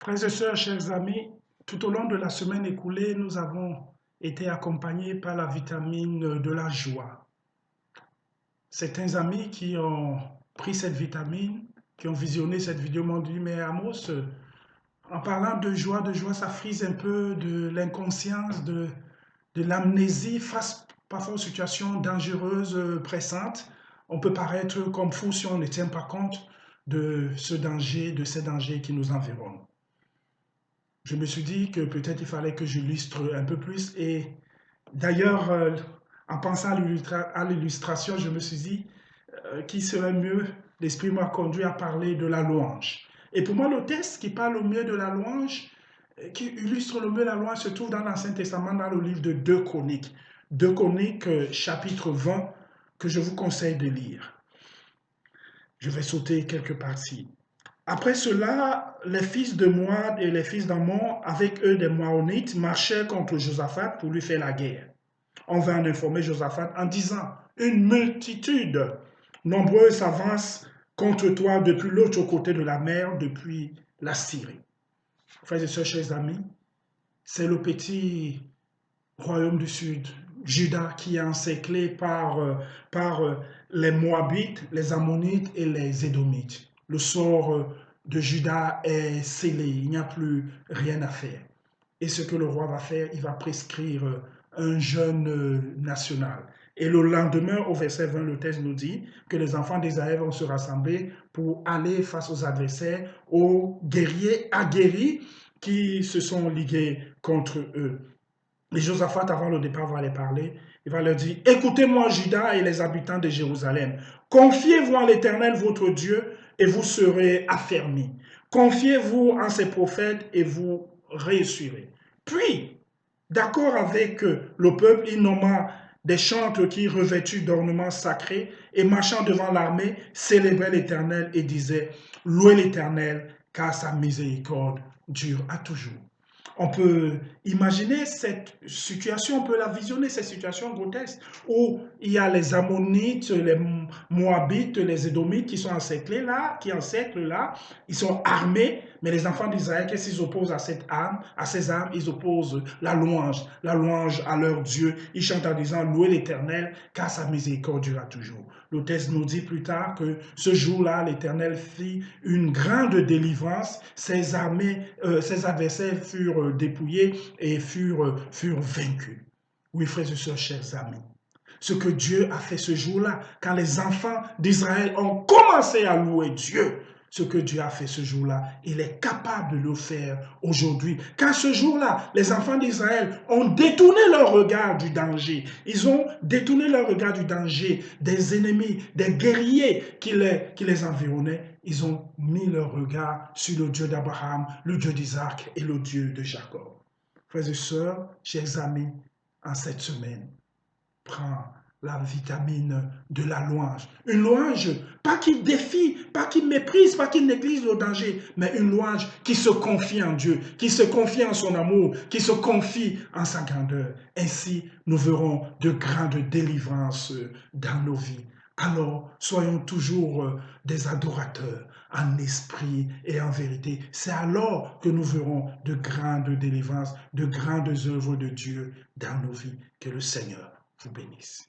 Frères et sœurs, chers amis, tout au long de la semaine écoulée, nous avons été accompagnés par la vitamine de la joie. Certains amis qui ont pris cette vitamine, qui ont visionné cette vidéo m'ont dit, mais Amos, en parlant de joie, ça frise un peu de l'inconscience, de l'amnésie face parfois aux situations dangereuses, pressantes. On peut paraître comme fou si on ne tient pas compte de ce danger, de ces dangers qui nous environnent. Je me suis dit que peut-être il fallait que j'illustre un peu plus. Et d'ailleurs, en pensant à l'illustration, je me suis dit qui serait mieux. L'Esprit m'a conduit à parler de la louange. Et pour moi, le texte qui parle au mieux de la louange, qui illustre le mieux la louange, se trouve dans l'Ancien Testament, dans le livre de 2 Chroniques. 2 Chroniques, chapitre 20, que je vous conseille de lire. Je vais sauter quelques parties. Après cela, les fils de Moab et les fils d'Ammon, avec eux des Moabonites, marchèrent contre Josaphat pour lui faire la guerre. On vint en informer Josaphat en disant, une multitude nombreuse s'avance contre toi depuis l'autre côté de la mer, depuis la Syrie. Frères et sœurs, chers amis, c'est le petit royaume du sud, Juda, qui est encerclé par les Moabites, les Ammonites et les Édomites. Le sort de Juda est scellé, il n'y a plus rien à faire. Et ce que le roi va faire, il va prescrire un jeûne national. Et le lendemain, au verset 20, le texte nous dit que les enfants d'Israël vont se rassembler pour aller face aux adversaires, aux guerriers aguerris qui se sont ligués contre eux. Et Josaphat, avant le départ, va les parler. Il va leur dire, écoutez-moi, Juda et les habitants de Jérusalem. Confiez-vous en l'Éternel, votre Dieu, et vous serez affermis. Confiez-vous en ses prophètes et vous réussirez. Puis, d'accord avec le peuple, il nomma des chantres qui, revêtus d'ornements sacrés et marchant devant l'armée, célébraient l'Éternel et disaient, louez l'Éternel, car sa miséricorde dure à toujours. On peut imaginer cette situation, on peut la visionner, cette situation grotesque, où il y a les Ammonites, les Moabites, les Édomites qui sont encerclés là, ils sont armés, mais les enfants d'Israël, qu'est-ce qu'ils opposent à cette arme, à ces armes? Ils opposent la louange à leur Dieu. Ils chantent en disant, louez l'Éternel, car sa miséricorde durera toujours. Le texte nous dit plus tard que ce jour-là, l'Éternel fit une grande délivrance, ses adversaires furent dépouillés et furent vaincus. Oui, frères et sœurs, chers amis, ce que Dieu a fait ce jour-là, quand les enfants d'Israël ont commencé à louer Dieu, ce que Dieu a fait ce jour-là, il est capable de le faire aujourd'hui. Quand ce jour-là, les enfants d'Israël ont détourné leur regard du danger. Ils ont détourné leur regard du danger des ennemis, des guerriers qui les environnaient. Ils ont mis leur regard sur le Dieu d'Abraham, le Dieu d'Isaac et le Dieu de Jacob. Frères et sœurs, chers amis, en cette semaine, prends la vitamine de la louange. Une louange, pas qui défie, pas qui méprise, pas qui néglige le danger, mais une louange qui se confie en Dieu, qui se confie en son amour, qui se confie en sa grandeur. Ainsi, nous verrons de grandes délivrances dans nos vies. Alors, soyons toujours des adorateurs en esprit et en vérité. C'est alors que nous verrons de grandes délivrances, de grandes œuvres de Dieu dans nos vies. Que le Seigneur vous bénisse.